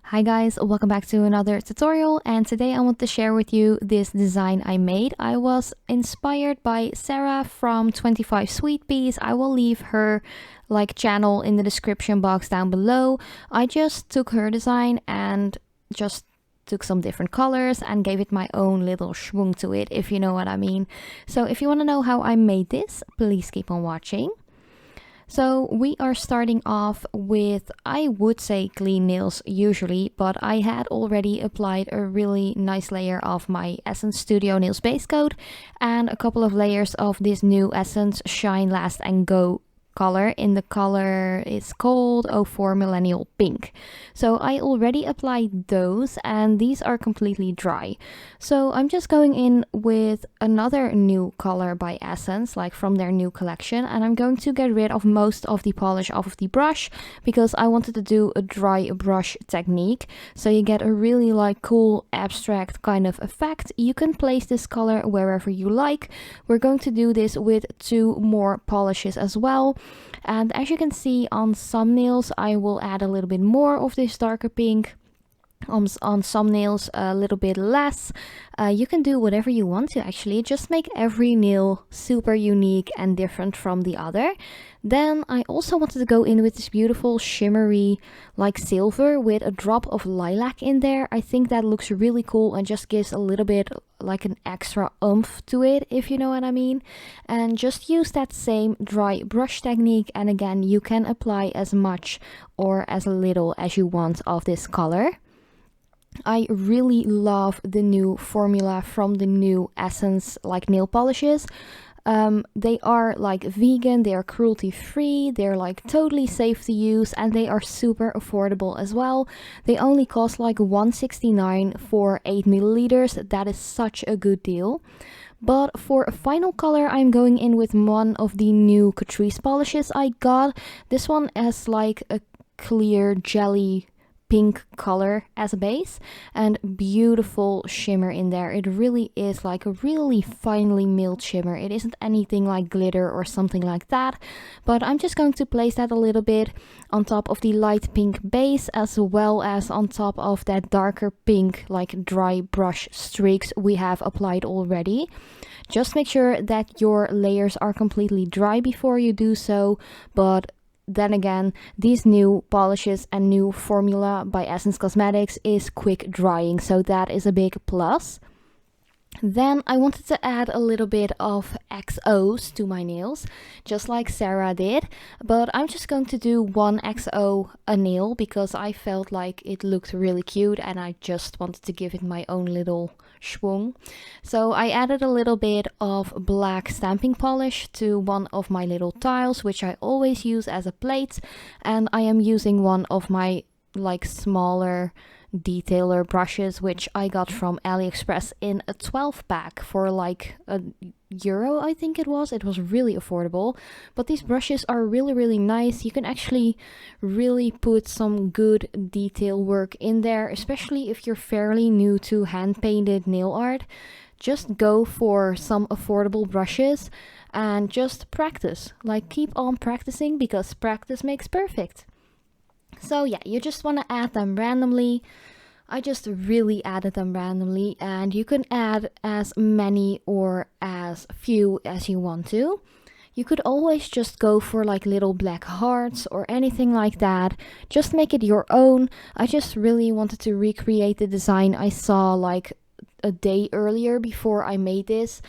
Hi guys, welcome back to another tutorial, and today I want to share with you this design I made. I was inspired by Sarah from 25 Sweet Peas. I will leave her channel in the description box down below. I just took her design and just took some different colors and gave it my own little schwung to it, if you know what I mean. So if you want to know how I made this, please keep on watching. So we are starting off with, I would say clean nails usually, but I had already applied a really nice layer of my Essence Studio Nails base coat and a couple of layers of this new Essence Shine Last and Go color. In the color is called 04 Millennial Pink. So I already applied those and these are completely dry. So I'm just going in with another new color by Essence, like from their new collection, and I'm going to get rid of most of the polish off of the brush because I wanted to do a dry brush technique, so you get a really cool abstract kind of effect. You can place this color wherever you like. We're going to do this with two more polishes as well. And as you can see on some nails, I will add a little bit more of this darker pink. On some nails a little bit less. You can do whatever you want to actually, just make every nail super unique and different from the other. Then I also wanted to go in with this beautiful shimmery silver with a drop of lilac in there. I think that looks really cool and just gives a little bit an extra oomph to it, if you know what I mean. And just use that same dry brush technique, and again you can apply as much or as little as you want of this color. I really love the new formula from the new Essence nail polishes. They are vegan, they are cruelty free, they're totally safe to use, and they are super affordable as well. They only cost $1.69 for 8 milliliters. That is such a good deal. But for a final color, I'm going in with one of the new Catrice polishes I got. This one has a clear jelly pink color as a base and beautiful shimmer in there. It really is a really finely milled shimmer. It isn't anything like glitter or something like that, but I'm just going to place that a little bit on top of the light pink base as well as on top of that darker pink dry brush streaks we have applied already. Just make sure that your layers are completely dry before you do so, but then again, these new polishes and new formula by Essence Cosmetics is quick drying, so that is a big plus. Then I wanted to add a little bit of XOs to my nails, just like Sarah did, but I'm just going to do one XO a nail because I felt like it looked really cute and I just wanted to give it my own little schwung. So I added a little bit of black stamping polish to one of my little tiles, which I always use as a plate, and I am using one of my smaller detailer brushes, which I got from AliExpress in a 12 pack for €1, I think it was. It was really affordable, but these brushes are really nice. You can actually really put some good detail work in there, especially if you're fairly new to hand painted nail art. Just go for some affordable brushes and just practice, keep on practicing because practice makes perfect. So yeah, you just want to add them randomly. I just really added them randomly, and you can add as many or as few as you want to. You could always just go for little black hearts or anything like that. Just make it your own. I just really wanted to recreate the design I saw a day earlier before I made this.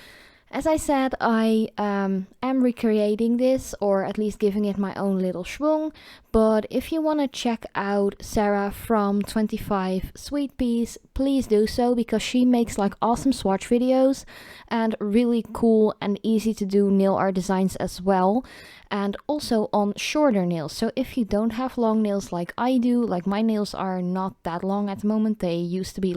As I said, I am recreating this, or at least giving it my own little schwung, but if you want to check out Sarah from 25 Sweet Peas, please do so, because she makes awesome swatch videos and really cool and easy to do nail art designs as well, and also on shorter nails. So if you don't have long nails like I do, my nails are not that long at the moment, they used to be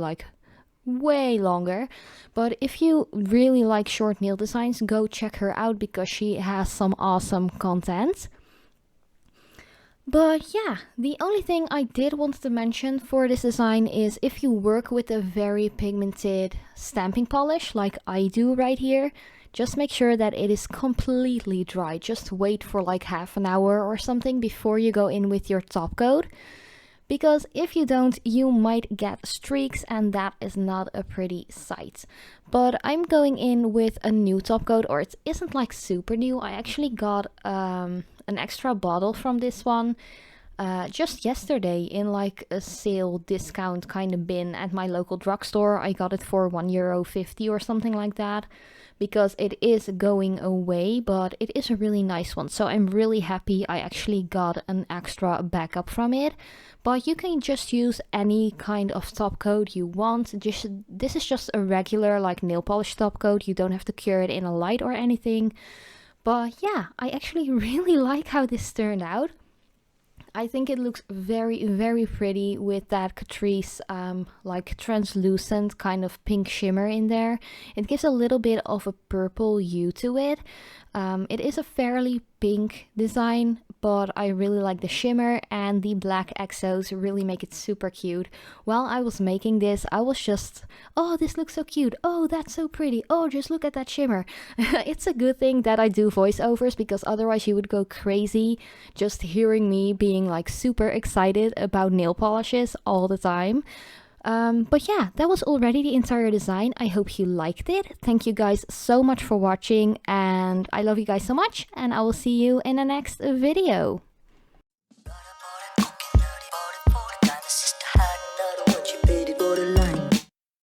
way longer, but if you really like short nail designs, go check her out because she has some awesome content. But yeah, the only thing I did want to mention for this design is if you work with a very pigmented stamping polish like I do right here, just make sure that it is completely dry. Just wait for half an hour or something before you go in with your top coat. because if you don't, you might get streaks, and that is not a pretty sight. But I'm going in with a new top coat, or it isn't like super new. I actually got an extra bottle from this one just yesterday in like a sale discount kind of bin at my local drugstore. I got it for €1.50 or something like that, because it is going away, but it is a really nice one. So I'm really happy I actually got an extra backup from it. But you can just use any kind of top coat you want. This is just a regular like nail polish top coat. You don't have to cure it in a light or anything. But yeah, I actually really like how this turned out. I think it looks very, very pretty with that Catrice like translucent kind of pink shimmer in there. It gives a little bit of a purple hue to it. It is a fairly pink design, but I really like the shimmer, and the black exos really make it super cute. While I was making this, I was just, oh, this looks so cute. Oh, that's so pretty. Oh, just look at that shimmer. It's a good thing that I do voiceovers, because otherwise you would go crazy just hearing me being like super excited about nail polishes all the time. But yeah, that was already the entire design. I hope you liked it. Thank you guys so much for watching, and I love you guys so much, and I will see you in the next video.